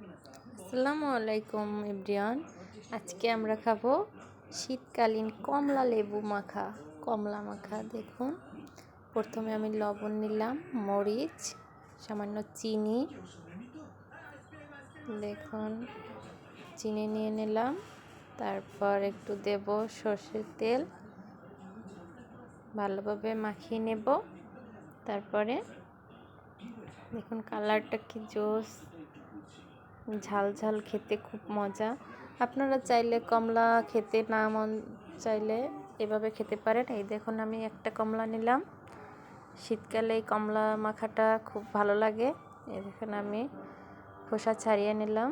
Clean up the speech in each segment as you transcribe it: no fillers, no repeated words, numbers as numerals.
আসসালামু আলাইকুম এভরিওয়ান। আজকে আমরা খাবো শীতকালীন কমলা লেবু মাখা, কমলা মাখা। দেখুন, প্রথমে আমি লবণ নিলাম, মরিচ, সামান্য চিনি, দেখুন চিনি নিয়ে নিলাম। তারপর একটু দেব সর্ষের তেল, ভালোভাবে মাখিয়ে নেব। তারপরে দেখুন কালারটা কি জোস, ঝাল ঝাল, খেতে খুব মজা। আপনারা চাইলে কমলা খেতে না মন চাইলে এভাবে খেতে পারেন। এই দেখুন আমি একটা কমলা নিলাম। শীতকালে এই কমলা মাখাটা খুব ভালো লাগে। এই দেখুন আমি খোসা ছাড়িয়ে নিলাম।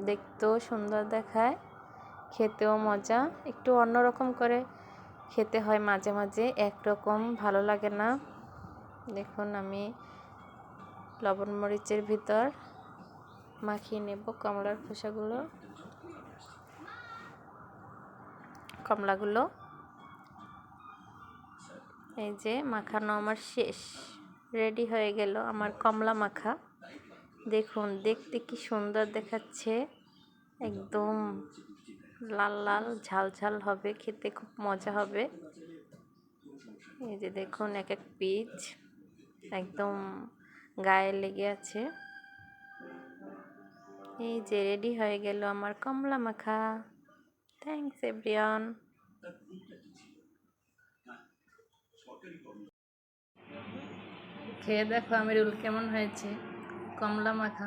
দেখতেও সুন্দর দেখায়, খেতেও মজা। একটু অন্যরকম করে খেতে হয় মাঝে মাঝে, একরকম ভালো লাগে না। দেখুন আমি লবণ মরিচের ভিতর মাখিয়ে নেব কমলার খোসাগুলো, কমলাগুলো। এই যে মাখানো আমার শেষ, রেডি হয়ে গেল আমার কমলা মাখা। দেখুন দেখতে কি সুন্দর দেখাচ্ছে, একদম লাল লাল ঝাল ঝাল হবে, খেতে খুব মজা হবে। এই যে দেখুন এক এক পিচ একদম গায়ে লেগে আছে। এই যে রেডি হয়ে গেল আমার কমলা মাখা। Thanks everyone. খেয়ে দেখো আমিরুল, কেমন হয়েছে কমলা মাখা?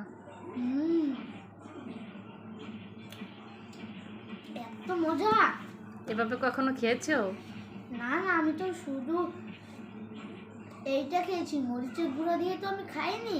এত মজা! এভাবে কখনো খেয়েছো? না না, আমি তো শুধু এইটা খেয়েছি, মরিচের গুঁড়া দিয়ে তো আমি খাইনি।